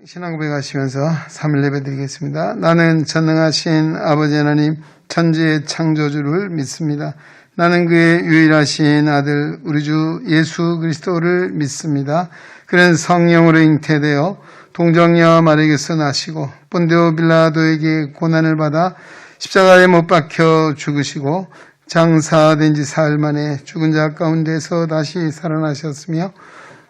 신앙 고백하시면서 3일 예배 드리겠습니다. 나는 전능하신 아버지 하나님 천지의 창조주를 믿습니다. 나는 그의 유일하신 아들 우리 주 예수 그리스도를 믿습니다. 그는 성령으로 잉태되어 동정녀 마리아에게서 나시고 본디오 빌라도에게 고난을 받아 십자가에 못 박혀 죽으시고 장사된 지 사흘 만에 죽은 자 가운데서 다시 살아나셨으며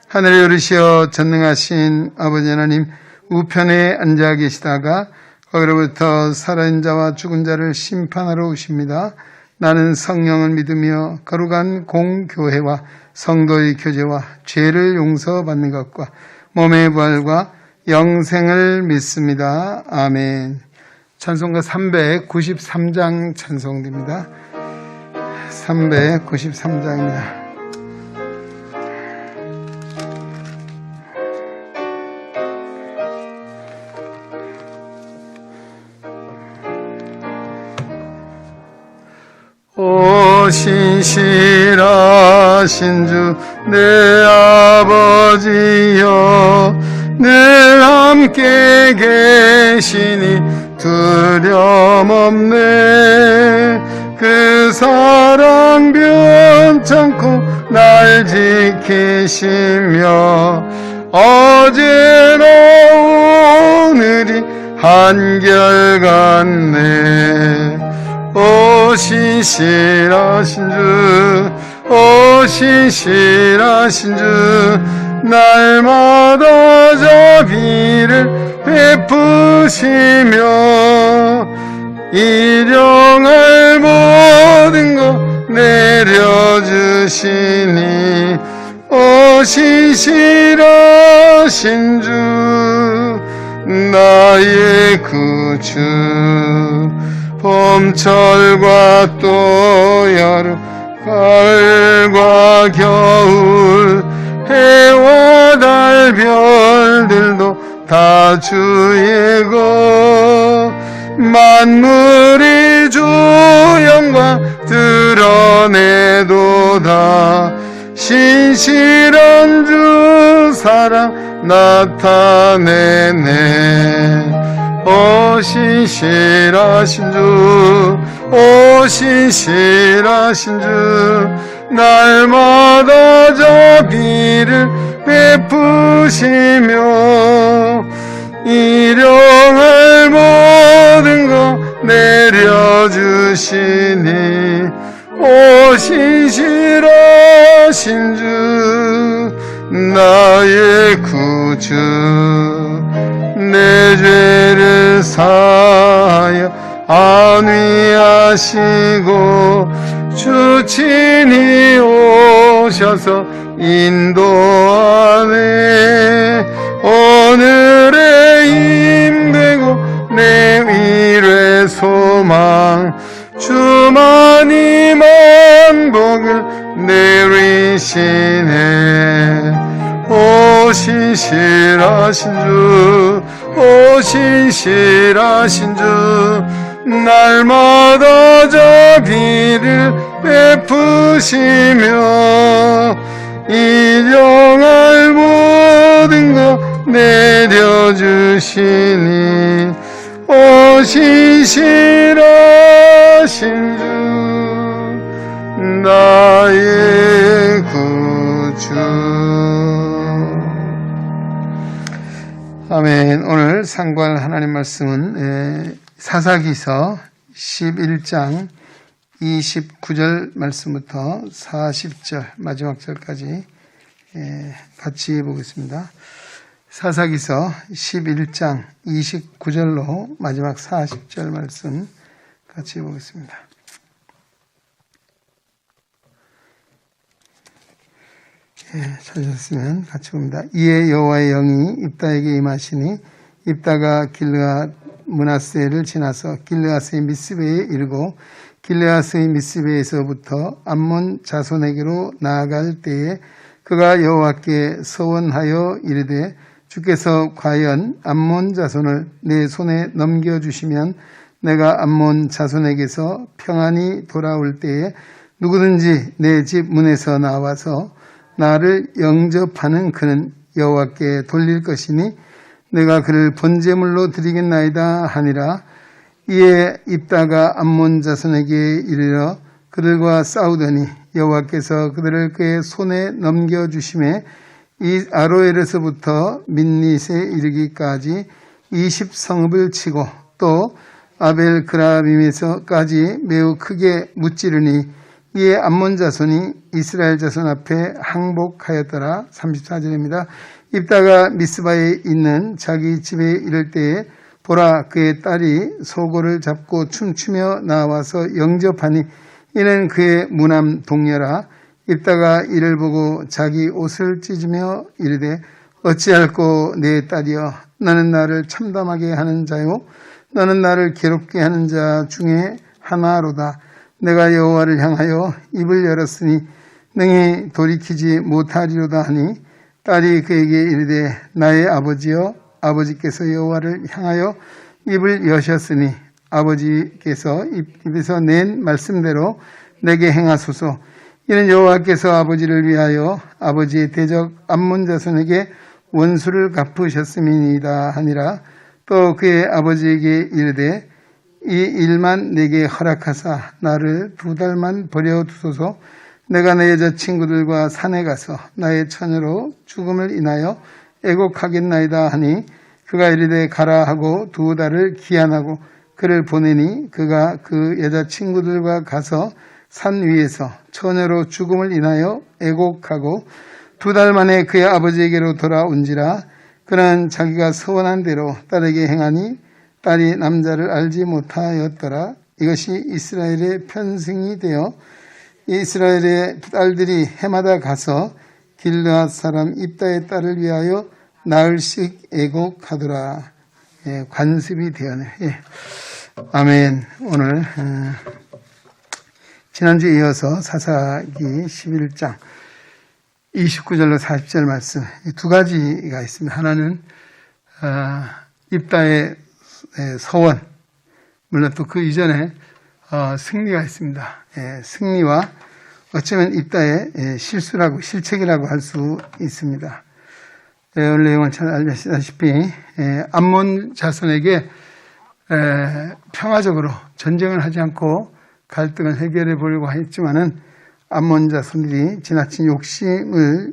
하늘에 오르시어 전능하신 아버지 하나님 우편에 앉아 계시다가 거기로부터 살아있는 자와 죽은 자를 심판하러 오십니다. 나는 성령을 믿으며 거룩한 공교회와 성도의 교제와 죄를 용서받는 것과 몸의 부활과 영생을 믿습니다. 아멘. 찬송가 393장 찬송됩니다. 393장입니다. 오 신실하신 주 내 아버지여 늘 함께 계시니 두려움없네. 그 사랑 변찮고 날 지키시며 어제나 오늘이 한결같네. 오 신실하신 주, 오 신실하신 주, 날마다 자비를 베푸시며 일용할 모든 것 내려주시니 오 신실하신 주, 나의 구주. 봄철과 또 여름, 가을과 겨울, 해와 달 별들도 다 주의 것. 만물이 주 영광 드러내도다. 신실한 주 사랑 나타내네. 오 신실하신 주, 오 신실하신 주, 날마다 자비를 베푸시며 일용할 모든 것 내려주시니 오 신실하신 주, 나의 구주. 내 죄를 사하여 안위하시고 주 친히 오셔서 인도하네. 오늘의 힘되고 내 미래의 소망 주만이 만복을 내리시네. 오 신실하신 주, 오 신실하신 주, 날마다 자비를 베푸시며 일용할 모든 것 내려주시니 오 신실하신 주, 나의 구주. 아멘. 오늘 상고할 하나님 말씀은 사사기서 11장 29절 말씀부터 40절 마지막 절까지 같이 보겠습니다. 사사기서 11장 29절로 마지막 40절 말씀 같이 보겠습니다. 찾으셨으면 같이 봅니다. 이에 여호와의 영이 입다에게 임하시니 입다가 길르앗 므낫세를 지나서 길르앗의 미스베에 이르고 길르앗의 미스베에서부터 암몬 자손에게로 나아갈 때에 그가 여호와께 서원하여 이르되 주께서 과연 암몬 자손을 내 손에 넘겨주시면 내가 암몬 자손에게서 평안히 돌아올 때에 누구든지 내 집 문에서 나와서 나를 영접하는 그는 여호와께 돌릴 것이니 내가 그를 번제물로 드리겠나이다 하니라. 이에 입다가 암몬 자손에게 이르러 그들과 싸우더니 여호와께서 그들을 그의 손에 넘겨주심에 이 아로엘에서부터 민닛에 이르기까지 20성읍을 치고 또 아벨 그라빔에서까지 매우 크게 무찌르니 이에 암몬 자손이 이스라엘 자손 앞에 항복하였더라. 34절입니다. 입다가 미스바에 있는 자기 집에 이를 때에 보라, 그의 딸이 소고를 잡고 춤추며 나와서 영접하니 이는 그의 무남 동녀라. 입다가 이를 보고 자기 옷을 찢으며 이르되 어찌할꼬 내 딸이여, 너는 나를 참담하게 하는 자요 너는 나를 괴롭게 하는 자 중에 하나로다. 내가 여호와를 향하여 입을 열었으니 능히 돌이키지 못하리로다 하니 딸이 그에게 이르되 나의 아버지여, 아버지께서 여호와를 향하여 입을 여셨으니 아버지께서 입에서 낸 말씀대로 내게 행하소서. 이는 여호와께서 아버지를 위하여 아버지의 대적 암몬 자손에게 원수를 갚으셨음이니이다 하니라. 또 그의 아버지에게 이르되 이 일만 내게 허락하사 나를 2달만 버려두소서. 내가 내 여자친구들과 산에 가서 나의 처녀로 죽음을 인하여 애곡하겠나이다 하니 그가 이르되 가라 하고 2달을 기한하고 그를 보내니 그가 그 여자친구들과 가서 산 위에서 처녀로 죽음을 인하여 애곡하고 2달 만에 그의 아버지에게로 돌아온지라. 그는 자기가 서원한 대로 딸에게 행하니 딸이 남자를 알지 못하였더라. 이것이 이스라엘의 편승이 되어 이스라엘의 딸들이 해마다 가서 길르앗 사람 입다의 딸을 위하여 나흘씩 애곡하더라. 예, 관습이 되었네. 예. 아멘. 오늘 지난주에 이어서 사사기 11장 29절로 40절 말씀 2가지가 있습니다. 하나는 입다의 서원, 물론 또 그 이전에 승리가 있습니다. 예, 승리와 어쩌면 입다의 실수라고 실책이라고 할 수 있습니다. 오늘 내용은 잘 알다시피 암몬 자손에게 평화적으로 전쟁을 하지 않고 갈등을 해결해 보려고 했지만은 암몬 자손들이 지나친 욕심을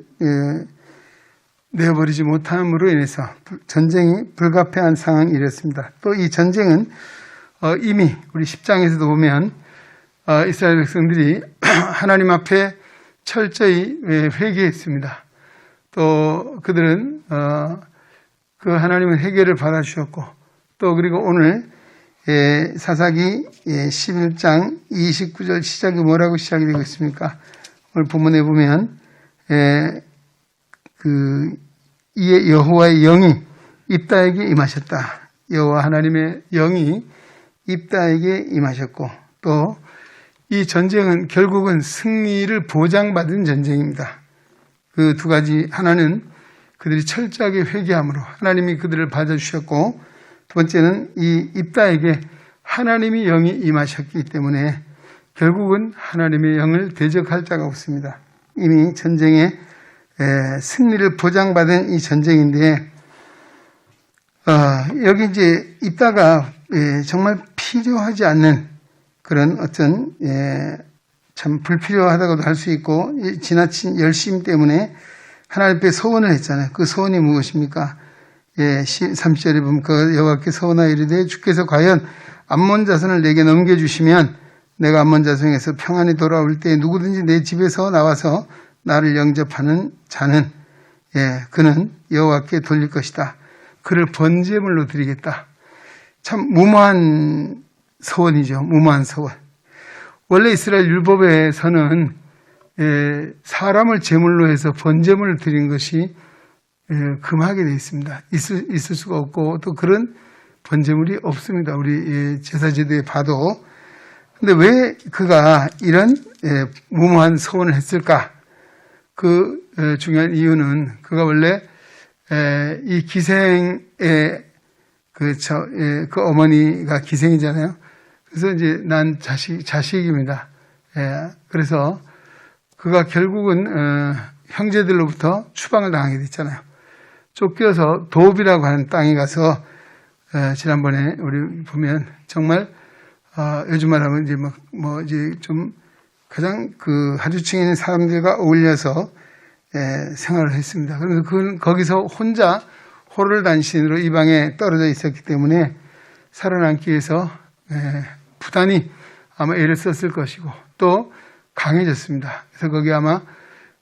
내어버리지 못함으로 인해서 전쟁이 불가피한 상황이 이랬습니다. 또 이 전쟁은 이미 우리 10장에서도 보면 이스라엘 백성들이 하나님 앞에 철저히 회개했습니다. 또 그들은 그 하나님의 회개를 받아주셨고 또 그리고 오늘 사사기 11장 29절 시작이 뭐라고 시작이 되고 있습니까? 오늘 본문에 보면 이에 여호와의 영이 입다에게 임하셨다. 여호와 하나님의 영이 입다에게 임하셨고 또 이 전쟁은 결국은 승리를 보장받은 전쟁입니다. 그 2가지, 하나는 그들이 철저하게 회개함으로 하나님이 그들을 받아주셨고 두 번째는 이 입다에게 하나님의 영이 임하셨기 때문에 결국은 하나님의 영을 대적할 자가 없습니다. 이미 전쟁에 승리를 보장받은 이 전쟁인데 여기 이제 입다가 정말 필요하지 않는 그런 어떤 참 불필요하다고도 할 수 있고 지나친 열심 때문에 하나님 앞에 서원을 했잖아요. 그 서원이 무엇입니까? 30절에 보면 그 여호와께 서원하여 이르되 주께서 과연 암몬 자손을 내게 넘겨주시면 내가 암몬 자손에서 평안히 돌아올 때 누구든지 내 집에서 나와서 나를 영접하는 자는 그는 여호와께 돌릴 것이다. 그를 번제물로 드리겠다. 참 무모한 서원이죠. 무모한 서원. 원래 이스라엘 율법에서는 사람을 제물로 해서 번제물을 드린 것이 금하게 되어 있습니다. 있을 수가 없고 또 그런 번제물이 없습니다. 우리 제사제도에 봐도. 근데 왜 그가 이런 무모한 서원을 했을까? 그 중요한 이유는 그가 원래 이 기생의 그 어머니가 기생이잖아요. 그래서 이제 난 자식입니다. 그래서 그가 결국은 형제들로부터 추방을 당하게 됐잖아요. 쫓겨서 도읍이라고 하는 땅에 가서 지난번에 우리 보면 정말 요즘 말하면 이제 이제 좀 가장 그 하주층에 있는 사람들과 어울려서 생활을 했습니다. 그래서 그는 거기서 혼자 호롤단신으로 이방에 떨어져 있었기 때문에 살아남기 위해서 부단히 아마 애를 썼을 것이고 또 강해졌습니다. 그래서 거기 아마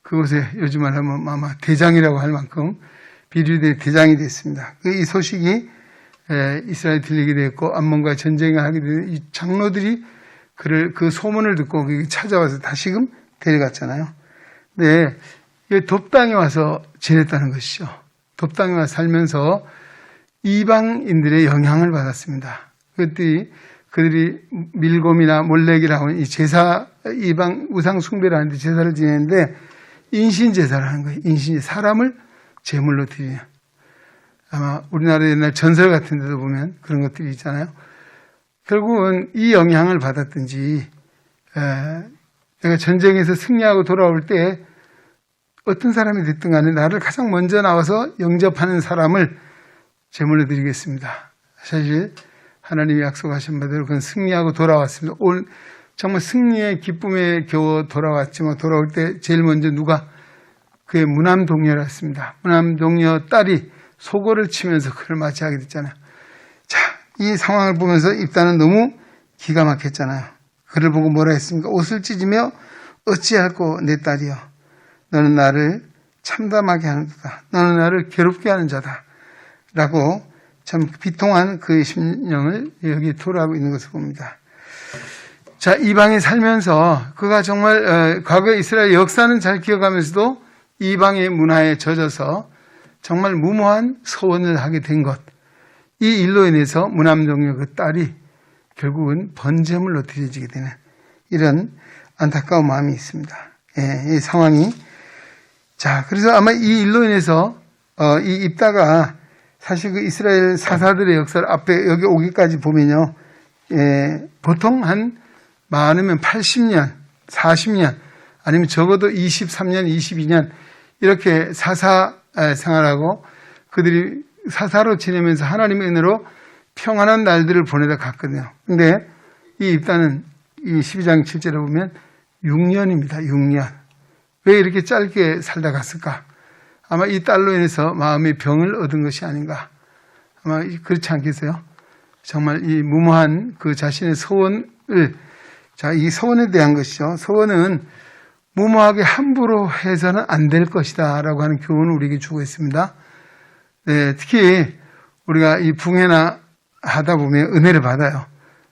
그곳에 요즘 말하면 아마 대장이라고 할 만큼 비류대 대장이 됐습니다. 이 소식이 이스라엘에 들리게 됐고 암몬과 전쟁을 하게 된 이 장로들이 그를 그 소문을 듣고 찾아와서 다시금 데려갔잖아요. 근데 돕당에 와서 지냈다는 것이죠. 돕당에 와서 살면서 이방인들의 영향을 받았습니다. 그들이 밀곰이나 몰렉이라고 하는 이 제사, 이방 우상 숭배를 하는데 제사를 지내는데 인신제사를 하는 거예요. 인신제, 사람을 제물로 드리는. 아마 우리나라 옛날 전설 같은 데도 보면 그런 것들이 있잖아요. 결국은 이 영향을 받았든지 내가 전쟁에서 승리하고 돌아올 때 어떤 사람이 됐든 간에 나를 가장 먼저 나와서 영접하는 사람을 제물로 드리겠습니다. 사실 하나님이 약속하신 바대로 그건 승리하고 돌아왔습니다. 정말 승리의 기쁨에 겨워 돌아왔지만 돌아올 때 제일 먼저 누가 그의 무남동녀였습니다. 무남동녀 딸이 소고를 치면서 그를 맞이하게 됐잖아요. 자, 이 상황을 보면서 입단은 너무 기가 막혔잖아요. 그를 보고 뭐라 했습니까? 옷을 찢으며 어찌할꼬 내 딸이여 너는 나를 참담하게 하는도다. 너는 나를 괴롭게 하는 자다. 라고 참 비통한 그의 심령을 여기 토로하고 있는 것을 봅니다. 자, 이방에 살면서 그가 정말 과거 이스라엘 역사는 잘 기억하면서도 이방의 문화에 젖어서 정말 무모한 서원을 하게 된 것. 이 일로 인해서 무남동녀 그 딸이 결국은 번제물로 드려지게 되는 이런 안타까운 마음이 있습니다. 이 상황이. 자, 그래서 아마 이 일로 인해서 이 입다가 사실 그 이스라엘 사사들의 역사를 앞에 여기 오기까지 보면요. 보통 한 많으면 80년, 40년, 아니면 적어도 23년, 22년 이렇게 사사 생활하고 그들이 사사로 지내면서 하나님의 은혜로 평안한 날들을 보내다 갔거든요. 근데 이 입다는 이 12장 7절에 보면 6년입니다. 6년. 왜 이렇게 짧게 살다 갔을까? 아마 이 딸로 인해서 마음의 병을 얻은 것이 아닌가. 아마 그렇지 않겠어요? 정말 이 무모한 그 자신의 소원을, 자, 이 소원에 대한 것이죠. 소원은 무모하게 함부로 해서는 안 될 것이다 라고 하는 교훈을 우리에게 주고 있습니다. 네, 특히 우리가 이 붕해나 하다 보면 은혜를 받아요.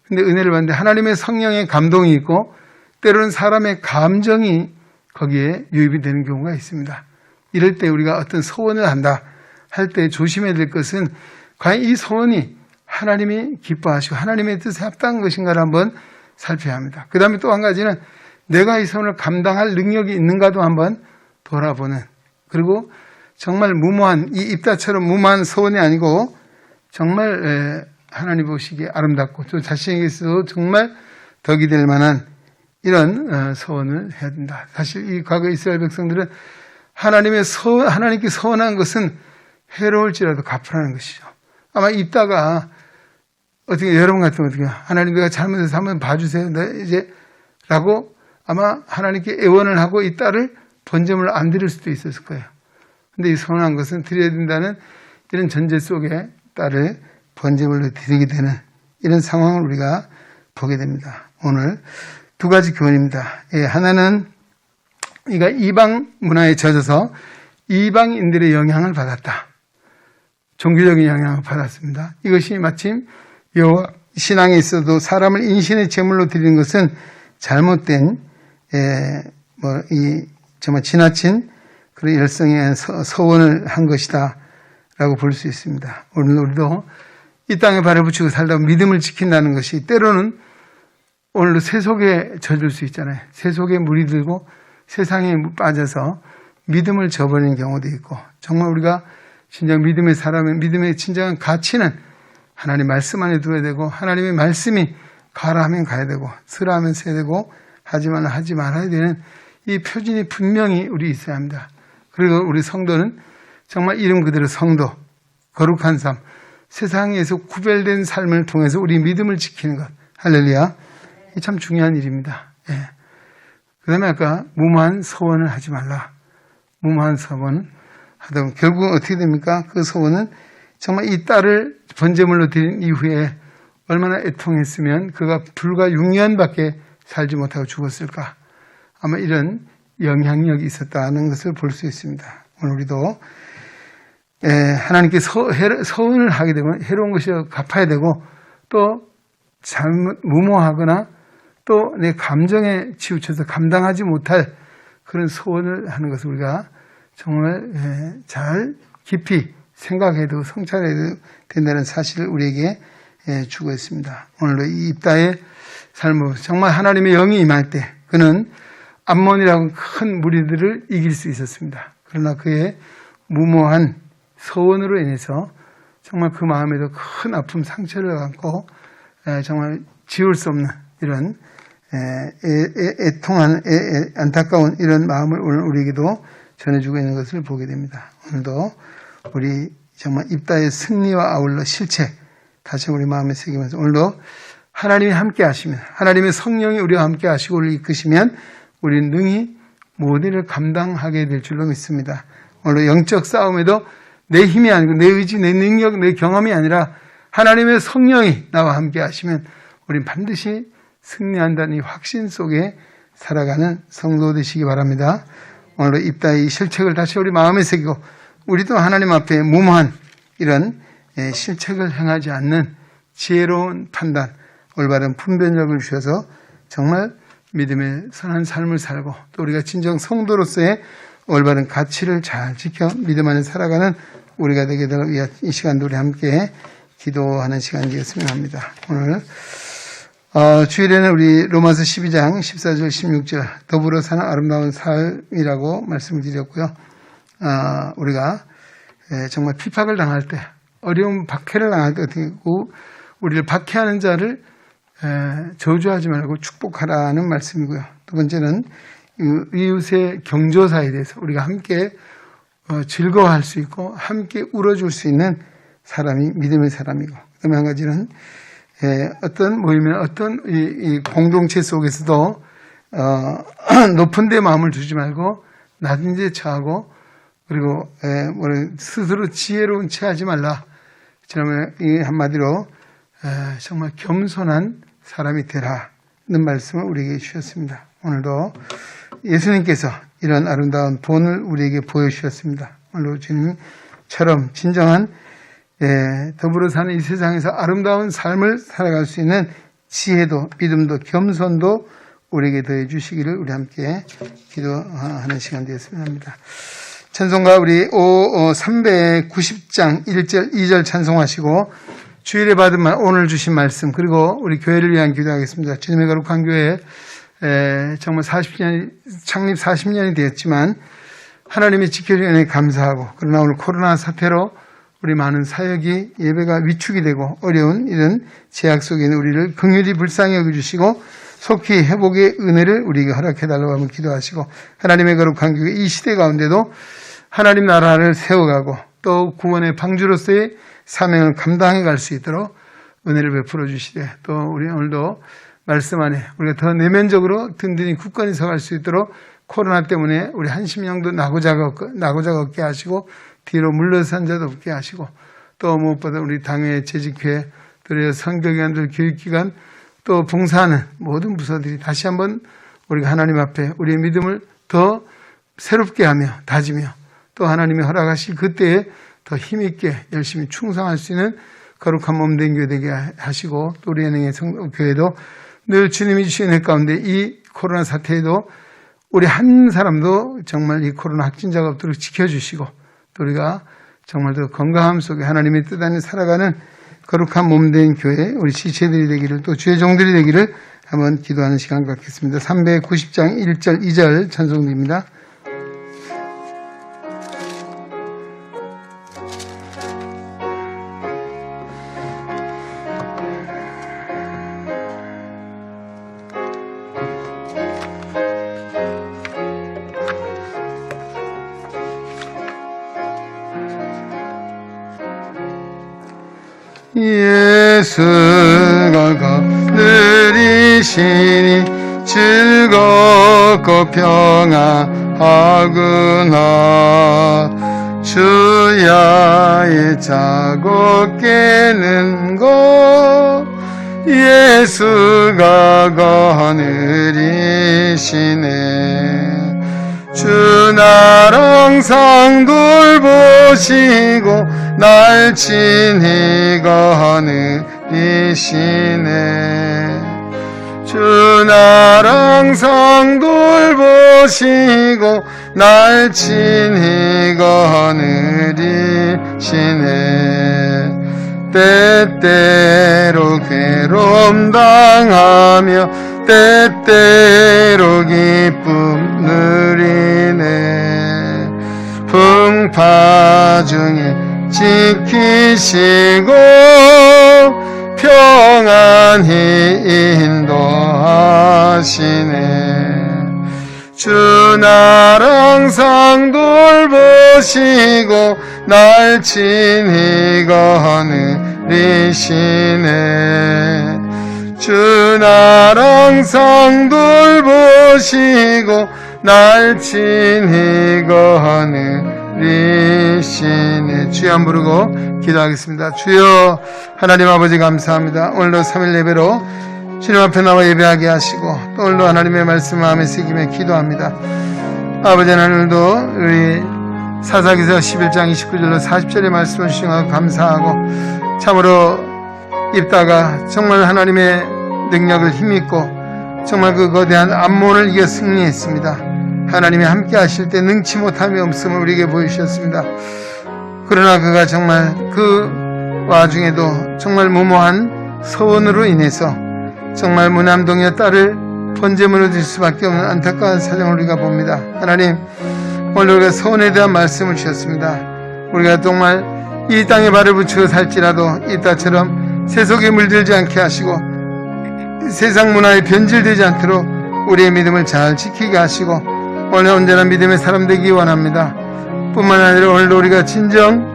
근데 은혜를 받는데 하나님의 성령의 감동이 있고 때로는 사람의 감정이 거기에 유입이 되는 경우가 있습니다. 이럴 때 우리가 어떤 소원을 한다 할 때 조심해야 될 것은 과연 이 소원이 하나님이 기뻐하시고 하나님의 뜻에 합당한 것인가를 한번 살펴야 합니다. 그 다음에 또 한 가지는 내가 이 소원을 감당할 능력이 있는가도 한번 돌아보는, 그리고 정말 무모한, 이 입다처럼 무모한 소원이 아니고 정말 하나님 보시기에 아름답고 또 자신에게서도 정말 덕이 될 만한 이런 소원을 해야 된다. 사실 이 과거 이스라엘 백성들은 하나님께 서원한 것은 해로울지라도 갚으라는 것이죠. 아마 입다가 어떻게 여러분 같으면 어떻게 하나님 내가 잘못해서 한번 봐주세요. 이제 라고 아마 하나님께 애원을 하고 이 딸을 번제물을 안 드릴 수도 있었을 거예요. 근데 이 서운한 것은 드려야 된다는 이런 전제 속에 딸을 번제물로 드리게 되는 이런 상황을 우리가 보게 됩니다. 오늘 두 가지 교훈입니다. 하나는 이가 이방 문화에 젖어서 이방인들의 영향을 받았다. 종교적인 영향을 받았습니다. 이것이 마침 여호와 신앙에 있어도 사람을 인신의 제물로 드리는 것은 잘못된 정말 지나친 그런 열성의 서원을 한 것이다 라고 볼 수 있습니다. 오늘 우리도 이 땅에 발을 붙이고 살다 믿음을 지킨다는 것이 때로는 오늘도 세속에 젖을 수 있잖아요. 세속에 물이 들고 세상에 빠져서 믿음을 저버리는 경우도 있고, 정말 우리가 진정 믿음의 사람의 믿음의 진정한 가치는 하나님 말씀 안에 두어야 되고, 하나님의 말씀이 가라 하면 가야 되고, 쓰라 하면 써야 되고, 하지 말아야 되는 이 표준이 분명히 우리 있어야 합니다. 그리고 우리 성도는 정말 이름 그대로 성도, 거룩한 삶, 세상에서 구별된 삶을 통해서 우리 믿음을 지키는 것. 할렐루야. 이게 참 중요한 일입니다. 예. 그 다음에 아까 무모한 서원을 하지 말라. 무모한 서원 하다 보면 결국은 어떻게 됩니까? 그 서원은 정말 이 딸을 번제물로 드린 이후에 얼마나 애통했으면 그가 불과 6년밖에 살지 못하고 죽었을까. 아마 이런 영향력이 있었다는 것을 볼 수 있습니다. 오늘 우리도 하나님께 서원을 하게 되면 해로운 것이 갚아야 되고 또 잘못 무모하거나 또 내 감정에 치우쳐서 감당하지 못할 그런 소원을 하는 것을 우리가 정말 잘 깊이 생각해도 성찰해도 된다는 사실을 우리에게 주고 있습니다. 오늘도 이 입다의 삶을 정말 하나님의 영이 임할 때 그는 암몬이라고 큰 무리들을 이길 수 있었습니다. 그러나 그의 무모한 서원으로 인해서 정말 그 마음에도 큰 아픔, 상처를 안고 정말 지울 수 없는 이런 애통한 안타까운 이런 마음을 오늘 우리에게도 전해주고 있는 것을 보게 됩니다. 오늘도 우리 정말 입다의 승리와 아울러 실체 다시 우리 마음에 새기면서 오늘도 하나님이 함께 하시면 하나님의 성령이 우리와 함께 하시고 우리를 이끄시면 우리는 능히 모든 일을 감당하게 될 줄로 믿습니다. 오늘 영적 싸움에도 내 힘이 아니고 내 의지, 내 능력, 내 경험이 아니라 하나님의 성령이 나와 함께 하시면 우리는 반드시 승리한다는 이 확신 속에 살아가는 성도 되시기 바랍니다. 오늘도 입다의 실책을 다시 우리 마음에 새기고 우리도 하나님 앞에 무모한 이런 실책을 행하지 않는 지혜로운 판단, 올바른 분별력을 주셔서 정말 믿음의 선한 삶을 살고 또 우리가 진정 성도로서의 올바른 가치를 잘 지켜 믿음 안에 살아가는 우리가 되게 되는 이 시간도 우리 함께 기도하는 시간이 되었으면 합니다. 오늘 주일에는 우리 로마서 12장 14절 16절 더불어 사는 아름다운 삶이라고 말씀을 드렸고요. 우리가 정말 핍박을 당할 때 어려운 박해를 당할 때 어떻게 하고 우리를 박해하는 자를 저주하지 말고 축복하라는 말씀이고요. 두 번째는 이웃의 경조사에 대해서 우리가 함께 즐거워할 수 있고 함께 울어줄 수 있는 사람이 믿음의 사람이고 그다음에 한 가지는 어떤 모임이나 어떤 이 공동체 속에서도 높은 데 마음을 두지 말고 낮은 데 처하고 그리고 스스로 지혜로운 채 하지 말라. 지난번에 이 한마디로 정말 겸손한 사람이 되라는 말씀을 우리에게 주셨습니다. 오늘도 예수님께서 이런 아름다운 본을 우리에게 보여주셨습니다. 오늘도 주님처럼 진정한 더불어 사는 이 세상에서 아름다운 삶을 살아갈 수 있는 지혜도 믿음도 겸손도 우리에게 더해 주시기를 우리 함께 기도하는 시간 되었으면 합니다. 찬송가 우리 390장 1절 2절 찬송하시고 주일에 받은 오늘 주신 말씀 그리고 우리 교회를 위한 기도하겠습니다. 주님의 거룩한 교회 정말 창립 40년이 되었지만 하나님의 지켜주는 은혜에 감사하고 그러나 오늘 코로나 사태로 우리 많은 사역이 예배가 위축이 되고 어려운 이런 제약 속에 있는 우리를 긍휼히 불쌍히 여겨주시고 속히 회복의 은혜를 우리에게 허락해달라고 하면 기도하시고 하나님의 거룩한 교회 이 시대 가운데도 하나님 나라를 세워가고 또 구원의 방주로서의 사명을 감당해 갈 수 있도록 은혜를 베풀어 주시되 또 우리 오늘도 말씀 안에 우리가 더 내면적으로 든든히 굳건히 서갈 수 있도록 코로나 때문에 우리 한심령도 나고자가 없게 하시고 뒤로 물러선 자도 없게 하시고 또 무엇보다 우리 당회 재직회 또 선교기관들 교육기관 또 봉사하는 모든 부서들이 다시 한번 우리가 하나님 앞에 우리의 믿음을 더 새롭게 하며 다지며 또 하나님이 허락하실 그때에 더 힘있게 열심히 충성할 수 있는 거룩한 몸된 교회 되게 하시고 또 우리 은행의 교회도 늘 주님이 주신 은혜 가운데 이 코로나 사태에도 우리 한 사람도 정말 이 코로나 확진자가 없도록 지켜주시고 또 우리가 정말 더 건강함 속에 하나님의 뜻 안에 살아가는 거룩한 몸된 교회 우리 지체들이 되기를 또 주의 종들이 되기를 한번 기도하는 시간 갖겠습니다. 390장 1절 2절 찬송입니다. 예수가 거느리시니 즐겁고 평안하구나. 주야의 자고 깨는 곳 예수가 거느리시네. 주 날 항상 돌보시고 날 친히 거느리시네. 주 날 항상 돌보시고 날 친히 거느리시네. 때때로 괴로움 당하며 때때로 기쁨 누리네. 풍파 중에 지키시고 평안히 인도하시네. 주 날 항상 돌보시고 날 친히 거느리시네. 주 날 항상 돌보시고 날 친히 거느리시네. 주여 한 부르고 기도하겠습니다. 주여 하나님 아버지 감사합니다. 오늘도 3일 예배로 주님 앞에 나와 예배하게 하시고 또 오늘도 하나님의 말씀 마음에 새기며 기도합니다. 아버지 하나님도 우리 사사기서 11장 29절로 40절의 말씀을 주신 것 감사하고 참으로 입다가 정말 하나님의 능력을 힘입고 정말 그 거대한 암몬을 이겨 승리했습니다. 하나님이 함께 하실 때 능치 못함이 없음을 우리에게 보여주셨습니다. 그러나 그가 정말 그 와중에도 정말 무모한 서원으로 인해서 정말 무남동의 딸을 번제물로 드릴 수밖에 없는 안타까운 사정을 우리가 봅니다. 하나님, 오늘 우리가 서원에 대한 말씀을 주셨습니다. 우리가 정말 이 땅에 발을 붙이고 살지라도 이 땅처럼 세속에 물들지 않게 하시고 세상 문화에 변질되지 않도록 우리의 믿음을 잘 지키게 하시고 오늘 언제나 믿음의 사람 되기 원합니다. 뿐만 아니라 오늘도 우리가 진정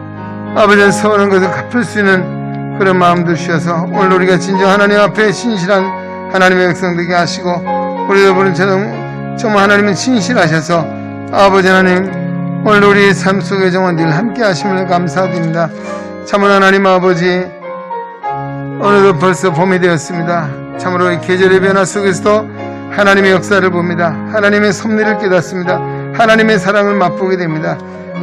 아버지의 서원한 것을 갚을 수 있는 그런 마음도 주셔서 오늘 우리가 진정 하나님 앞에 신실한 하나님의 백성 되게 하시고 우리도 보는처럼 정말 하나님은 신실하셔서 아버지 하나님 오늘 우리의 삶 속에 정말 늘 함께 하심을 감사드립니다. 참으로 하나님 아버지 오늘도 벌써 봄이 되었습니다. 참으로 이 계절의 변화 속에서도 하나님의 역사를 봅니다. 하나님의 섭리를 깨닫습니다. 하나님의 사랑을 맛보게 됩니다.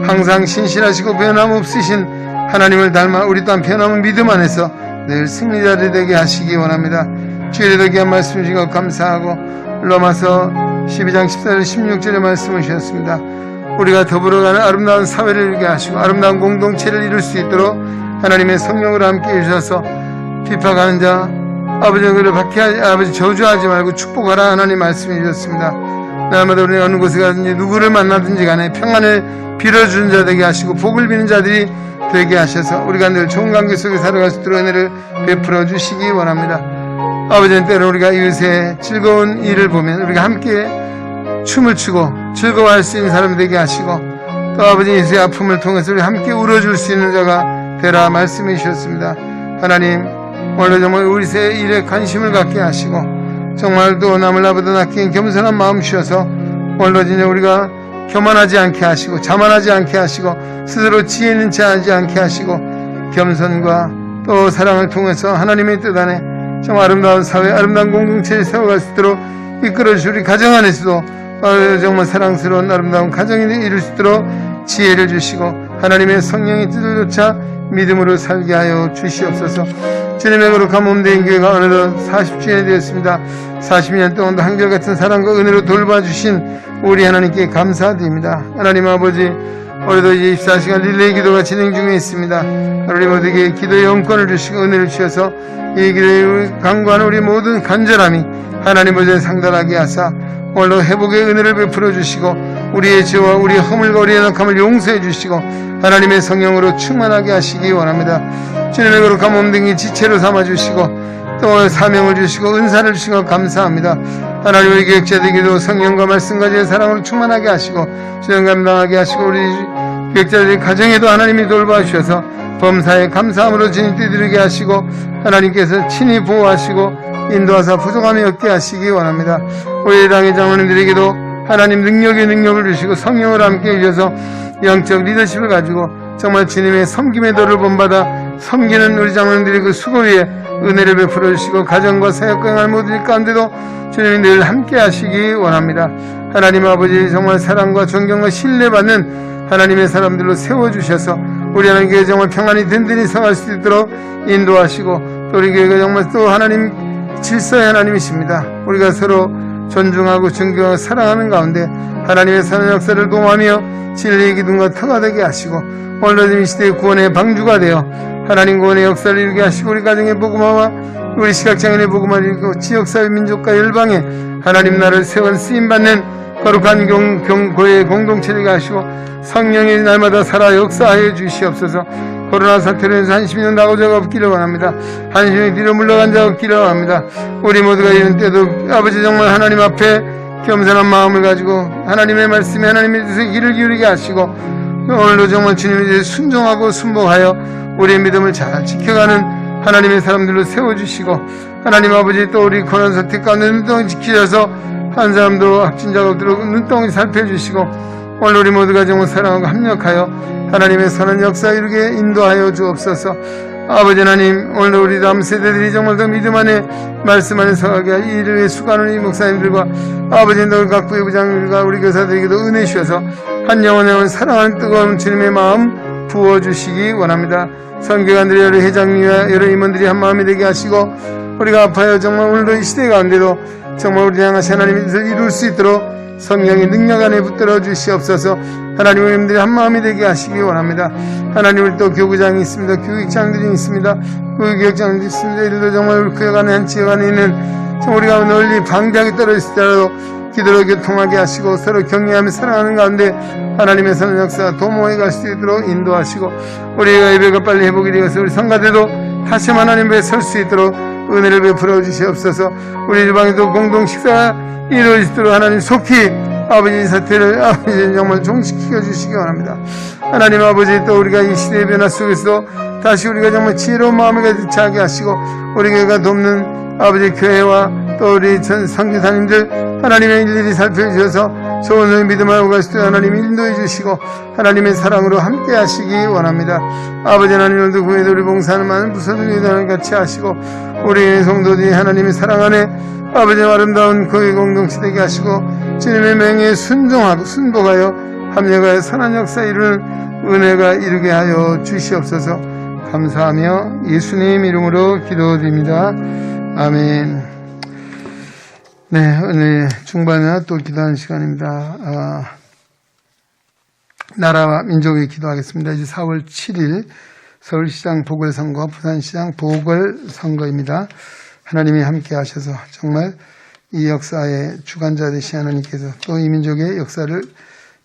항상 신실하시고 변함없으신 하나님을 닮아 우리 또한 변함없는 믿음 안에서 늘 승리자들이 되게 하시기 원합니다. 주일에 되게 한 말씀 주신 것 감사하고 로마서 12장 14절 16절의 말씀을 주셨습니다. 우리가 더불어가는 아름다운 사회를 이루게 하시고 아름다운 공동체를 이룰 수 있도록 하나님의 성령으로 함께 해주셔서 비판하는 자 아버지는 그를 박해하지 아버지 저주하지 말고 축복하라 하나님 말씀해 주셨습니다. 날마다 우리 어느 곳에 가든지 누구를 만나든지 간에 평안을 빌어주는 자 되게 하시고 복을 비는 자들이 되게 하셔서 우리가 늘 좋은 관계 속에 살아갈 수 있도록 은혜를 베풀어 주시기 원합니다. 아버지는 때로 우리가 이웃의 즐거운 일을 보면 우리가 함께 춤을 추고 즐거워할 수 있는 사람이 되게 하시고 또 아버지 이웃의 아픔을 통해서 우리 함께 울어줄 수 있는 자가 되라 말씀해 주셨습니다. 하나님 오늘도 정말 우리의 일에 관심을 갖게 하시고 정말 또 남을 나보다 낫게 겸손한 마음 주셔서 오늘도 진짜 우리가 교만하지 않게 하시고 자만하지 않게 하시고 스스로 지혜 있는 체 하지 않게 하시고 겸손과 또 사랑을 통해서 하나님의 뜻 안에 정말 아름다운 사회 아름다운 공동체를 세워갈 수 있도록 이끌어주시고 우리 가정 안에서도 정말 사랑스러운 아름다운 가정이 이룰 수 있도록 지혜를 주시고 하나님의 성령의 뜻을 쫓아 믿음으로 살게 하여 주시옵소서. 주님의 거룩한 몸된 교회가 어느덧 40주년이 되었습니다. 40년 동안도 한결같은 사랑과 은혜로 돌봐주신 우리 하나님께 감사드립니다. 하나님 아버지 오늘도 이제 24시간 릴레이 기도가 진행 중에 있습니다. 우리 모두에게 기도의 영권을 주시고 은혜를 주셔서 이 기도에 간구하는 우리 모든 간절함이 하나님 보좌에 상달하게 하사 오늘도 회복의 은혜를 베풀어 주시고 우리의 죄와 우리의 허물과 우리의 낙함을 용서해 주시고 하나님의 성령으로 충만하게 하시기 원합니다. 주님의 거룩한 몸등이 지체로 삼아주시고 또 사명을 주시고 은사를 주시고 감사합니다. 하나님 우리 교육자들에게도 성령과 말씀과 제 사랑으로 충만하게 하시고 수행 감당하게 하시고 우리 교육자들의 가정에도 하나님이 돌봐주셔서 범사에 감사함으로 주님 뛰들게 하시고 하나님께서 친히 보호하시고 인도하사 부족함이 없게 하시기 원합니다. 우리 당의 장로님들에게도 하나님 능력의 능력을 주시고 성령을 함께 주셔서 영적 리더십을 가지고 정말 주님의 섬김의 도를 본받아 섬기는 우리 장로님들의 그 수고 위에 은혜를 베풀어 주시고 가정과 사역과 행할 모든 일 가운데도 주님이 늘 함께 하시기 원합니다. 하나님 아버지 정말 사랑과 존경과 신뢰받는 하나님의 사람들로 세워주셔서 우리 하나님께 정말 평안히 든든히 성할 수 있도록 인도하시고 또 우리 교회가 정말 또 하나님 질서의 하나님이십니다. 우리가 서로 존중하고 존경하고 사랑하는 가운데 하나님의 사는 역사를 도모하며 진리의 기둥과 터가 되게 하시고 오늘도 이 시대의 구원의 방주가 되어 하나님 구원의 역사를 이루게 하시고 우리 가정의 복음화와 우리 시각장애인의 복음화를 이루고 지역사회 민족과 열방에 하나님 나라를 세운 쓰임받는 거룩한 교회의 공동체를 하시고 성령이 날마다 살아 역사하여 주시옵소서. 코로나 사태로 인해서 한심이 나고 자가 없기를 원합니다. 한심이 뒤로 물러간 자가 없기를 원합니다. 우리 모두가 이런 때도 아버지 정말 하나님 앞에 겸손한 마음을 가지고 하나님의 말씀에 하나님의 뜻에 귀를 기울이게 하시고 오늘도 정말 주님에 대해 순종하고 순복하여 우리의 믿음을 잘 지켜가는 하나님의 사람들로 세워주시고 하나님 아버지 또 우리 코로나 사태 가운데 눈덩이 지키셔서 한 사람도 확진자가 없도록 눈덩이 살펴주시고 오늘 우리 모두가 정말 사랑하고 합력하여 하나님의 선한 역사 이루게 인도하여 주옵소서. 아버지 하나님 오늘도 우리 다음 세대들이 정말 더 믿음 안에 말씀 안에 서가게 할 이를 위해 수고하는 이 목사님들과 아버지 각 부회부장님들과 우리 교사들에게도 은혜 주셔서 한 영혼을 사랑하는 뜨거운 주님의 마음 부어주시기 원합니다. 선교관들의 여러 회장님과 여러 임원들이 한 마음이 되게 하시고 우리가 아파요 정말 오늘도 이 시대 가운데도 정말 우리 향하신 하나님의 뜻을 이룰 수 있도록 성령의 능력 안에 붙들어 주시옵소서. 하나님 우리들이 한 마음이 되게 하시기 원합니다. 하나님 우리 또 교구장이 있습니다. 교육장들이 있습니다. 교육장들이 있습니다. 이들도 정말 우리 교회 안에 한 지역 안에 있는 우리가 널리 방대하게 떨어지더라도 기도로 교통하게 하시고 서로 격려하며 사랑하는 가운데 하나님의 선한 역사 도모해 갈 수 있도록 인도하시고 우리가 예배가 빨리 회복이 되어서 우리 성가대도 다시 하나님 앞에 설 수 있도록 은혜를 베풀어 주시옵소서. 우리 주방에도 공동 식사가 이루어지도록 하나님 속히 아버지 사태를 아버지 정말 종식시켜 주시기 원합니다. 하나님 아버지 또 우리가 이 시대의 변화 속에서 다시 우리가 정말 지혜로운 마음을 가득 차게 하시고 우리 교회가 돕는 아버지 교회와 또 우리 전 선교사님들 하나님의 일일이 살펴주셔서 좋은 믿음하고 갈 수 있도록 하나님 인도해 주시고 하나님의 사랑으로 함께 하시기 원합니다. 아버지 하나님 오늘도 구해도 우리 봉사하는 많은 부서들 위에 같이 하시고 우리 성도들이 하나님의 사랑 안에 아버지의 아름다운 교회 공동체 되게 하시고 주님의 명예에 순종하고 순복하여 합력하여 선한 역사 이루는 은혜가 이루게 하여 주시옵소서. 감사하며 예수님 이름으로 기도드립니다. 아멘. 네, 오늘 중반에 또 기도하는 시간입니다. 나라와 민족에 기도하겠습니다. 이제 4월 7일 서울시장 보궐선거, 부산시장 보궐선거입니다. 하나님이 함께 하셔서 정말 이 역사의 주관자 되신 하나님께서 또 이 민족의 역사를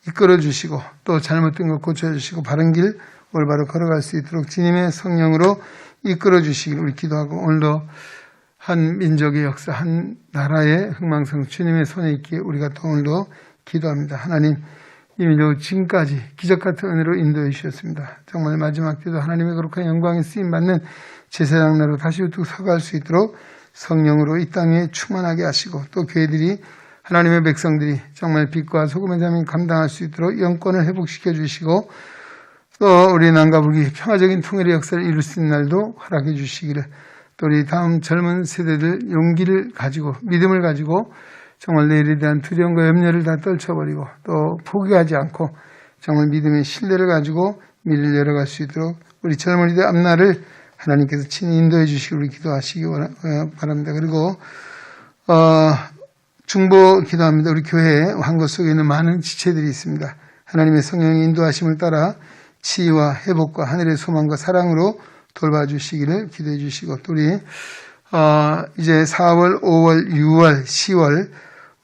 이끌어 주시고 또 잘못된 것 고쳐주시고 바른 길 올바로 걸어갈 수 있도록 주님의 성령으로 이끌어 주시기를 우리 기도하고 오늘도 한 민족의 역사, 한 나라의 흥망성 주님의 손에 있기에 우리가 또 오늘도 기도합니다. 하나님 이 민족을 지금까지 기적같은 은혜로 인도해 주셨습니다. 정말 마지막 때도 하나님의 거룩한 영광에 쓰임받는 제사장 나라로 다시 우뚝 서갈 수 있도록 성령으로 이 땅에 충만하게 하시고 또 교회들이 하나님의 백성들이 정말 빛과 소금의 잠이 감당할 수 있도록 영권을 회복시켜 주시고 또 우리 남과 북이 평화적인 통일의 역사를 이룰 수 있는 날도 허락해 주시기를 또 우리 다음 젊은 세대들 용기를 가지고 믿음을 가지고 정말 내일에 대한 두려움과 염려를 다 떨쳐버리고 또 포기하지 않고 정말 믿음의 신뢰를 가지고 미래를 열어갈 수 있도록 우리 젊은이들 앞날을 하나님께서 친히 인도해 주시기 우리 기도하시기 바랍니다. 그리고 중보 기도합니다. 우리 교회 황거 속에 있는 많은 지체들이 있습니다. 하나님의 성령의 인도하심을 따라 치유와 회복과 하늘의 소망과 사랑으로 돌봐주시기를 기도해 주시고 또 우리 이제 4월, 5월, 6월, 10월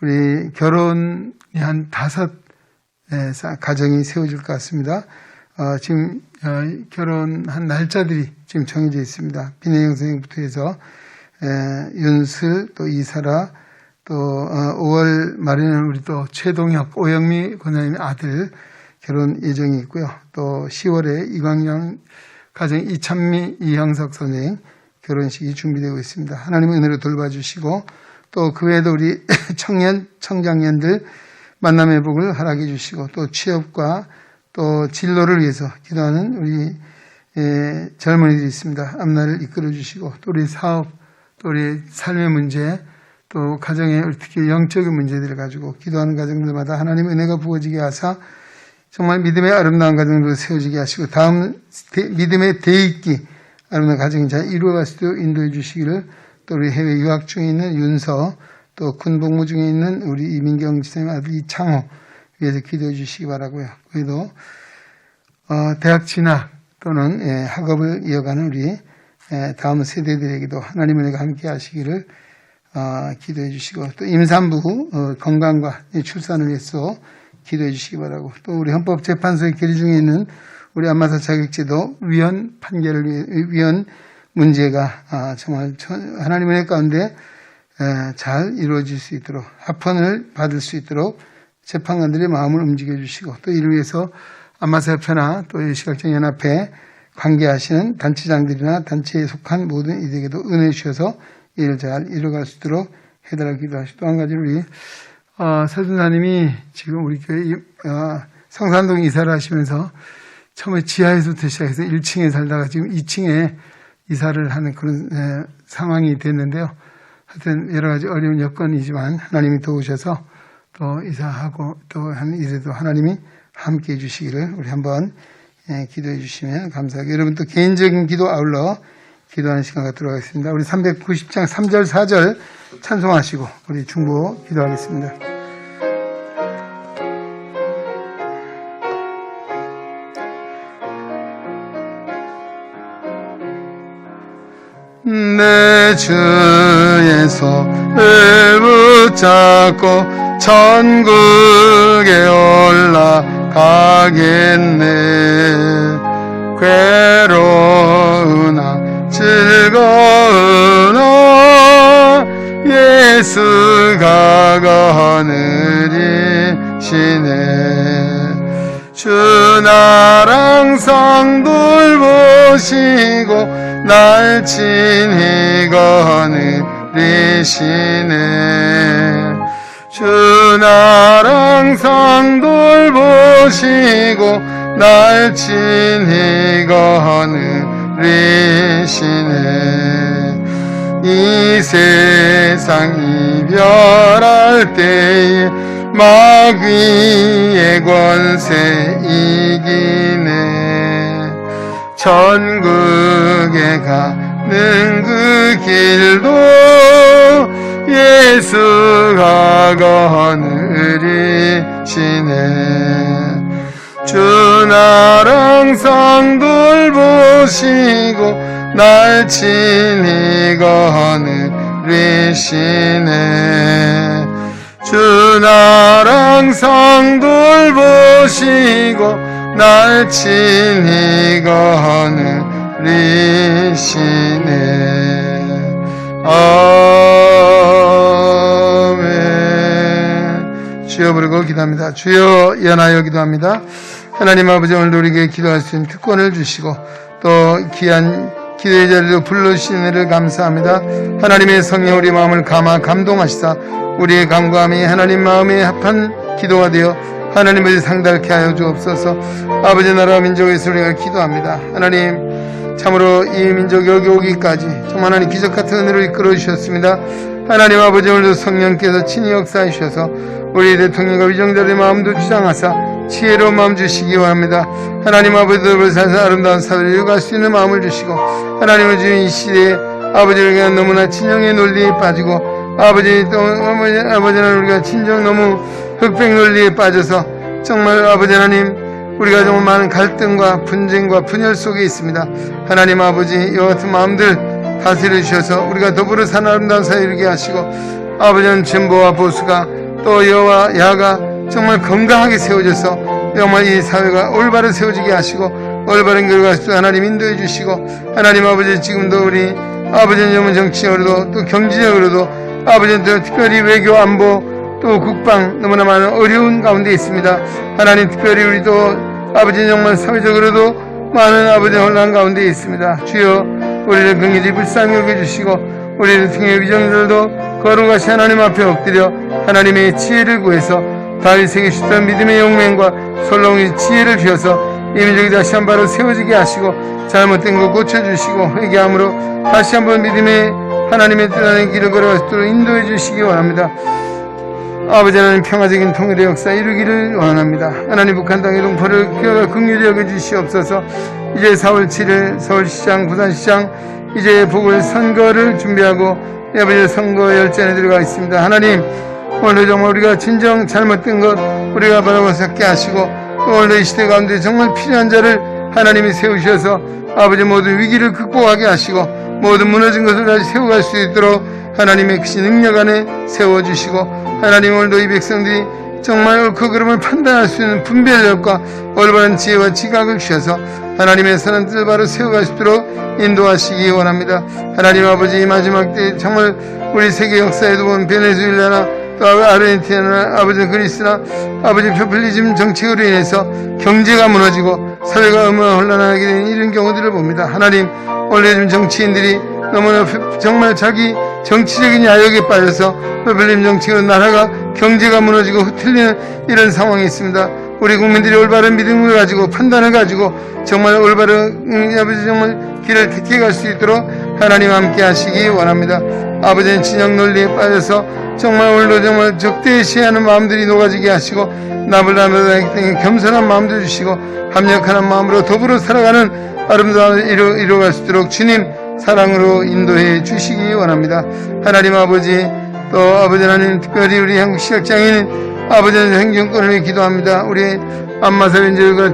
우리 결혼이 한 5 가정이 세워질 것 같습니다. 지금 결혼한 날짜들이 지금 정해져 있습니다. 비내영 선생부터 해서 윤슬 또 이사라 또 5월 말에는 우리 또 최동혁 오영미 권사님의 아들 결혼 예정이 있고요. 또 10월에 이광영 가정 이찬미, 이형석 선생 결혼식이 준비되고 있습니다. 하나님의 은혜로 돌봐주시고 또 그 외에도 우리 청년, 청장년들 만남의 복을 허락해 주시고 또 취업과 또 진로를 위해서 기도하는 우리 젊은이들이 있습니다. 앞날을 이끌어 주시고 또 우리 사업, 또 우리 삶의 문제, 또 가정의 특히 영적인 문제들을 가지고 기도하는 가정들마다 하나님의 은혜가 부어지게 하사 정말 믿음의 아름다운 가정으로 세워지게 하시고 다음 믿음의 대입기 아름다운 가정이 잘 이루어갈 수 있도록 인도해 주시기를 또 우리 해외 유학 중에 있는 윤서 또 군복무 중에 있는 우리 이민경 지사님 아들 이창호 위해서 기도해 주시기 바라고요. 그래도 대학 진학 또는 학업을 이어가는 우리 다음 세대들에게도 하나님의 은혜가 함께 하시기를 기도해 주시고 또 임산부 건강과 출산을 위해서 기도해 주시기 바라고 또 우리 헌법재판소의 결의 중에 있는 우리 안마사 자격제도 위헌 판결을 위해 위헌 문제가 정말 하나님의 은혜 가운데 잘 이루어질 수 있도록 합헌을 받을 수 있도록 재판관들의 마음을 움직여 주시고 또 이를 위해서 안마사협회나 또 시각장애연합회 관계하시는 단체장들이나 단체에 속한 모든 이들에게도 은혜 주셔서 이를 잘 이루어갈 수 있도록 해달라고 기도하시고 또 한 가지 우리 서준사님이 지금 우리 교회 성산동 이사를 하시면서 처음에 지하에서부터 시작해서 1층에 살다가 지금 2층에 이사를 하는 그런 상황이 됐는데요. 하여튼 여러 가지 어려운 여건이지만 하나님이 도우셔서 또 이사하고 또 한 일에도 하나님이 함께 해주시기를 우리 한번 기도해 주시면 감사하게 여러분 또 개인적인 기도 아울러 기도하는 시간 갖도록 하겠습니다. 우리 390장 3절 4절 찬송하시고 우리 중보 기도하겠습니다. 내 주의 손을 붙잡고 천국에 올라가겠네. 괴로우나 즐거우나 예수가 거느리시네. 주 나랑 성돌보시고 날 친히 거느리시네. 주 나랑 성돌보시고 날 친히 거느리시네. 이 세상 이별할 때에 마귀의 권세 이기네. 천국에 가는 그 길도 예수가 거느리시네. 주 나랑 성돌보시고 날 친히 거느리시네. 주 나랑 성돌보시고 날 친히 거느리시네. 아멘. 주여 부르고 기도합니다. 주여 연하여 기도합니다. 하나님 아버지 오늘도 우리에게 기도할 수 있는 특권을 주시고 또 귀한 기도의 자리로 불러주시는 은혜를 감사합니다. 하나님의 성령 우리 마음을 감동하시사 우리의 간구함이 하나님 마음에 합한 기도가 되어 하나님을 상달케 하여 주옵소서. 아버지 나라 민족에서 우리가 기도합니다. 하나님 참으로 이 민족이 여기 오기까지 정말 하나님 기적 같은 은혜로 이끌어 주셨습니다. 하나님 아버지 오늘도 성령께서 친히 역사해 주셔서 우리 대통령과 위정자들의 마음도 주장하사 지혜로운 마음 주시기 원합니다. 하나님 아버지를 살서 아름다운 사회를 이어갈 수 있는 마음을 주시고 하나님의 주인 이 시대에 아버지에게 너무나 친형의 논리에 빠지고 아버지는 우리가 친정 너무 흑백 논리에 빠져서 정말 아버지 하나님 우리가 정말 많은 갈등과 분쟁과 분열 속에 있습니다. 하나님 아버지 이와 같은 마음들 다스려 주셔서 우리가 더불어 사는 아름다운 사회를 이루게 하시고 아버지는 진보와 보수가 또 여와 야가 정말 건강하게 세워져서 정말 이 사회가 올바로 세워지게 하시고 올바른 결과를 하나님 인도해 주시고 하나님 아버지 지금도 우리 아버지는 전문 정치적으로도 또 경제적으로도 아버지는 또 특별히 외교 안보 또 국방 너무나 많은 어려운 가운데 있습니다. 하나님 특별히 우리도 아버지 정말 사회적으로도 많은 아버지 혼란 가운데 있습니다. 주여 우리를 긍휼히 불쌍히 여겨주시고 우리를 통해 위정들도 거룩하신 하나님 앞에 엎드려 하나님의 지혜를 구해서 다윗에게 주셨던 믿음의 용맹과 솔로몬의 지혜를 비워서 이 민족이 다시 한 바로 세워지게 하시고 잘못된 것 고쳐주시고 회개함으로 다시 한번 믿음의 하나님의 뜻 안에 길을 걸어갈 수 있도록 인도해 주시기 원합니다. 아버지 하나님 평화적인 통일의 역사 이루기를 원합니다. 하나님 북한 땅의 동포를 긍휼히 여겨주시옵소서. 이제 4월 7일 서울시장 부산시장 이제 보궐선거를 준비하고 아버지 선거 열전에 들어가 있습니다. 하나님 오늘 정말 우리가 진정 잘못된 것 우리가 바라고 삭게 하시고 오늘 이 시대 가운데 정말 필요한 자를 하나님이 세우셔서 아버지 모든 위기를 극복하게 하시고 모든 무너진 것을 다시 세워갈 수 있도록 하나님의 크신 능력 안에 세워주시고 하나님 오늘도 이 백성들이 정말 옳고 그름을 판단할 수 있는 분별력과 올바른 지혜와 지각을 주셔서 하나님의 선한 뜻을 바로 세워갈 수 있도록 인도하시기 원합니다. 하나님 아버지 이 마지막 때 정말 우리 세계 역사에도 보면 베네수엘라나 또 아르헨티나나 아버지 그리스나 아버지 포퓰리즘 정책으로 인해서 경제가 무너지고 사회가 혼란하게 되는 이런 경우들을 봅니다. 하나님 원래 요즘 정치인들이 너무나 정말 자기 정치적인 야욕에 빠져서 포퓰리즘 정책으로 나라가 경제가 무너지고 흐트리는 이런 상황이 있습니다. 우리 국민들이 올바른 믿음을 가지고 판단을 가지고 정말 올바른 아버지 정말 길을 택해 갈 수 있도록 하나님 함께 하시기 원합니다. 아버지는 진영 논리에 빠져서 정말 오늘도 정말 적대시하는 마음들이 녹아지게 하시고 나불나불하기 때문에 겸손한 마음도 주시고 합력하는 마음으로 더불어 살아가는 아름다운 이루어갈 수 있도록 주님 사랑으로 인도해 주시기 원합니다. 하나님 아버지 또 아버지 하나님 특별히 우리 한국 시각장애인 아버지는 행정권을 위해 기도합니다. 우리 안마사변제가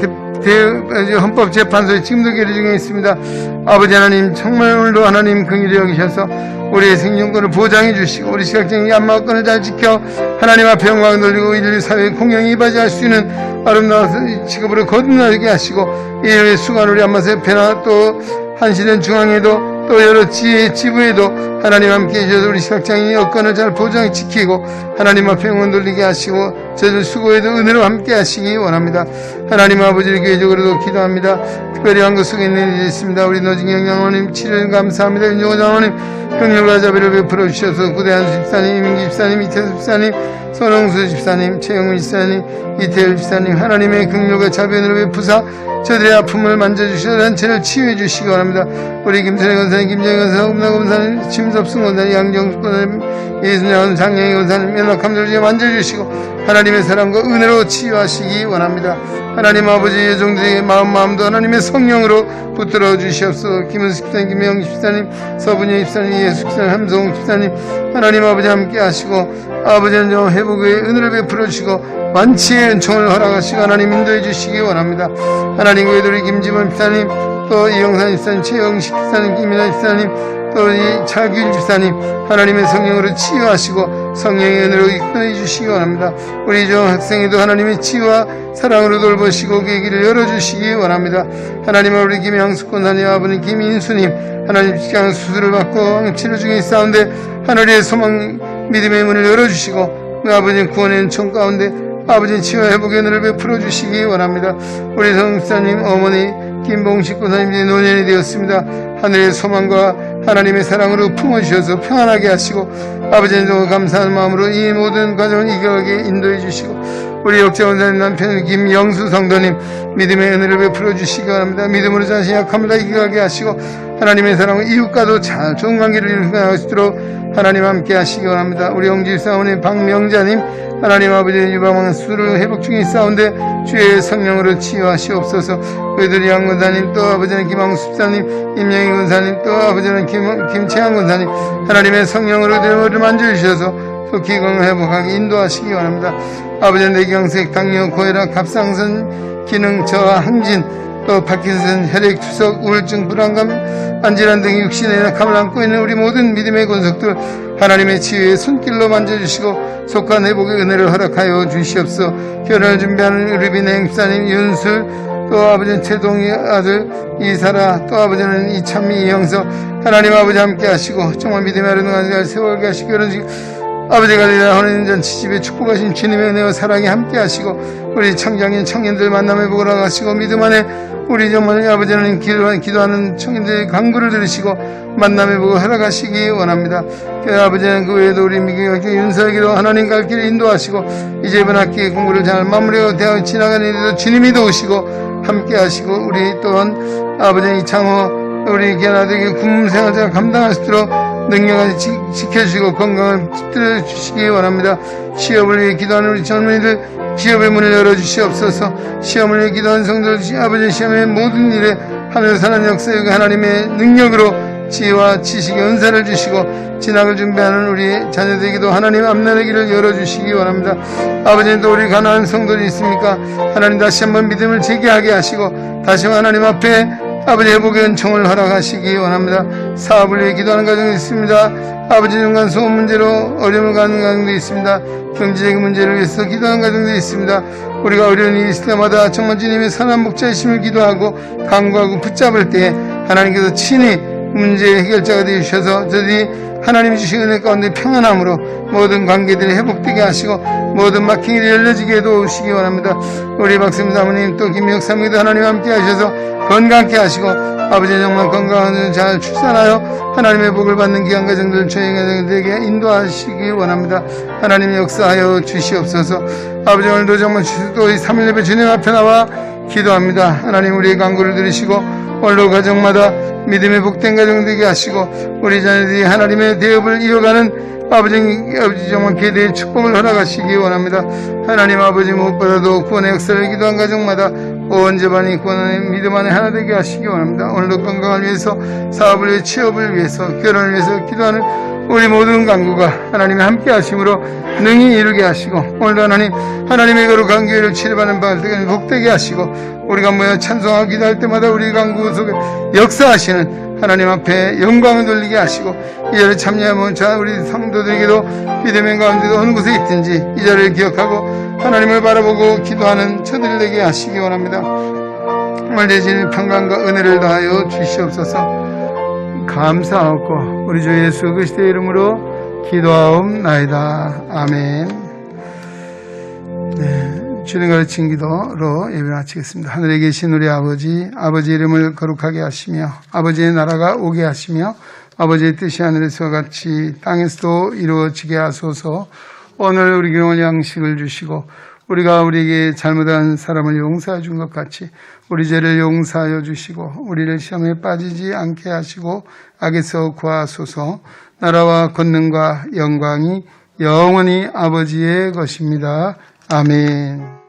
헌법재판소에 지금도 계류 중에 있습니다. 아버지 하나님 정말 오늘도 하나님 긍휼히 여기셔서 우리의 생존권을 보장해 주시고 우리 시각장애인 안마권을 잘 지켜 하나님 앞에 영광을 돌리고 인류 사회의 공영에 이바지할 수 있는 아름다운 직업으로 거듭나게 하시고 이후의 수간 우리 안마사변회나 또 한시된 중앙에도 또 여러 지부에도 하나님 함께 해주셔서 우리 시각장애인의 여건을 잘 보장해 지키고 하나님 앞에 영광 돌리게 하시고 저들 수고에도 은혜로 함께 하시기 원합니다. 하나님 아버지를 교회적으로도 기도합니다. 특별히 한국 속에 있는 일이 있습니다. 우리 노진경 장로님 치료해 감사합니다. 윤종호 장로님 긍휼과 자비를 베풀어 주셔서 구대한 집사님, 이민기 집사님, 이태수 집사님, 손홍수 집사님, 최영민 집사님, 이태일 집사님 하나님의 긍휼과 자비를 베푸사 저들의 아픔을 만져주셔서 단체를 치유해 주시기 원합니다. 우리 김선혜 권사님, 김정희 권사님, 음나 권사님, 심섭승 권사님, 양정숙 권사님, 예순양 장영희 권사님 연락함들 중에 만져주시고 하나님의 사랑과 은혜로 치유하시기 원합니다. 하나님 아버지 여종들의 마음도 하나님의 성령으로 붙들어 주시옵소서. 김은숙 집사님, 김영 집사님, 서분희 집사님, 예수 집사님, 함성욱 집사님 하나님 아버지 함께 하시고 아버지는 좀 회복의 은혜를 베풀어 주시고 완치의 은총을 허락하시고 하나님 인도해 주시기 원합니다. 하나님 외도리 김지범 집사님 또 이영산 집사님, 최영식 집사님, 김민아 집사님 또 이 차길 집사님 하나님의 성령으로 치유하시고 성령의 은혜로 이끌어 주시기 원합니다. 우리 저 학생에도 하나님의 치유와 사랑으로 돌보시고 그 길을 열어주시기 원합니다. 하나님 우리 김양숙 권사님 아버님 김인수님 하나님 직장 수술을 받고 치료 중에 있사온데 하늘의 소망 믿음의 문을 열어주시고 그 아버지 구원의 은총 가운데 아버지 치유와 회복의 은혜를 베풀어 주시기 원합니다. 우리 성사님 어머니 김봉식 권사님이 노년이 되었습니다. 하늘의 소망과 하나님의 사랑으로 품어주셔서 평안하게 하시고 아버지는 감사한 마음으로 이 모든 과정을 이겨가게 인도해 주시고 우리 역자원사님 남편 김영수 성도님 믿음의 은혜를 베풀어 주시기 바랍니다. 믿음으로 자신의 약함을 다 이겨가게 하시고 하나님의 사랑을 이웃과도 잘 좋은 관계를 이루어갈 수 있도록 하나님 함께 하시기 바랍니다. 우리 영지사원의 박명자님 하나님 아버지의 유방암 수술을 회복 중에 있사온데 주의 성령으로 치유하시옵소서. 외들이 양권사님 또 아버지는 김항수 집사님 임영희 권사님 또 아버지는 김채양 권사님 하나님의 성령으로 대머리를 만져주셔서 속히 건강 회복하게 인도하시기 바랍니다. 아버지는 뇌경색, 당뇨, 고혈압, 갑상선 기능 저하, 항진 또 파킨슨, 혈액 투석, 우울증, 불안감, 안질환 등 육신의 약함을 안고 있는 우리 모든 믿음의 권속들 하나님의 치유의 손길로 만져주시고 속한 회복의 은혜를 허락하여 주시옵소서. 결혼을 준비하는 우리 비행 집사님 윤술 또 아버지는 최동희 아들 이사라 또 아버지는 이찬미 이영서 하나님 아버지 함께 하시고 정말 믿음의 아름다운 세월게 하시고 결혼식 아버지 갈릴리아 혼인전 치집에 축복하신 주님의 은혜와 사랑이 함께 하시고 우리 청장인 청년들 만남의 복을 허락하시고 믿음 안에 우리 정말 아버지 하나님 기도하는 청년들의 간구를 들으시고 만남의 복을 허락하시기 원합니다. 아버지 하나님 그 외에도 우리 미국의 윤석이도 하나님 갈 길을 인도하시고 이제 이번 학기 공부를 잘 마무리하고 대학 지나가는 일도 주님이 도우시고 함께 하시고 우리 또한 아버지 이창호 우리 견아들에게 군무생활 잘 감당할 수 있도록 능력을 지켜주시고 건강을 붙들어 주시기 원합니다. 취업을 위해 기도하는 우리 젊은이들 기업의 문을 열어주시옵소서. 시험을 위해 기도하는 성도들 아버지 시험의 모든 일에 하늘에서 사는 역사의 하나님의 능력으로 지혜와 지식의 은사를 주시고 진학을 준비하는 우리 자녀들에게도 하나님 앞날의 길을 열어주시기 원합니다. 아버지도 우리 가난한 성도들이 있습니까? 하나님 다시 한번 믿음을 재개하게 하시고 다시 하나님 앞에 아버지 회복의 은총을 허락하시기 원합니다. 사업을 위해 기도하는 가정이 있습니다. 아버지 중간 소음 문제로 어려움을 가는 가정도 있습니다. 경제적인 문제를 위해서 기도하는 가정도 있습니다. 우리가 어려운 일이 있을 때마다 정말 주님의 선한 목자이심을 기도하고 간구하고 붙잡을 때 하나님께서 친히 문제의 해결자가 되어주셔서 저들이 하나님이 주신 은혜 가운데 평안함으로 모든 관계들이 회복되게 하시고 모든 막힌 길이 열려지게 도우시기 원합니다. 우리 박수님 사모님 또 김미혁 사모님도 하나님 함께 하셔서 건강케 하시고 아버지 정말 건강한 잘 출산하여 하나님의 복을 받는 귀한 가정들 저희 가정들에게 인도하시기 원합니다. 하나님 역사하여 주시옵소서. 아버지 오늘도 정말 또 3일 예배 주님 앞에 나와 기도합니다. 하나님 우리의 간구를 들으시고 오늘도 가정마다 믿음의 복된 가정 되게 하시고 우리 자녀들이 하나님의 대업을 이어가는 아버지 정말 기대의 축복을 허락하시기 원합니다. 하나님 아버지 무엇보다도 구원의 역사를 기도한 가정마다 온 집안이 구원의 믿음 안에 하나 되게 하시기 원합니다. 오늘도 건강을 위해서 사업을 위해 취업을 위해서 결혼을 위해서 기도하는 우리 모든 간구가 하나님의 함께 하심으로 능히 이루게 하시고 오늘도 하나님의 거룩한 교회를 치료받는 바를 복되게 하시고 우리가 모여 찬송하고 기도할 때마다 우리 간구 속에 역사하시는 하나님 앞에 영광을 돌리게 하시고 이 자리에 참여하면 우리 성도들에게도 믿음의 가운데도 어느 곳에 있든지 이 자리를 기억하고 하나님을 바라보고 기도하는 저들 되게 하시기 원합니다. 정말 내지는 평강과 은혜를 다하여 주시옵소서. 감사하고 우리 주 예수 그리스도의 이름으로 기도하옵나이다. 아멘. 네, 주님 가르친 기도로 예배 마치겠습니다. 하늘에 계신 우리 아버지 이름을 거룩하게 하시며 아버지의 나라가 오게 하시며 아버지의 뜻이 하늘에서 같이 땅에서도 이루어지게 하소서. 오늘 우리에게 오늘 양식을 주시고 우리가 우리에게 잘못한 사람을 용서해 준 것 같이 우리 죄를 용서하여 주시고 우리를 시험에 빠지지 않게 하시고 악에서 구하소서. 나라와 권능과 영광이 영원히 아버지의 것입니다. 아멘.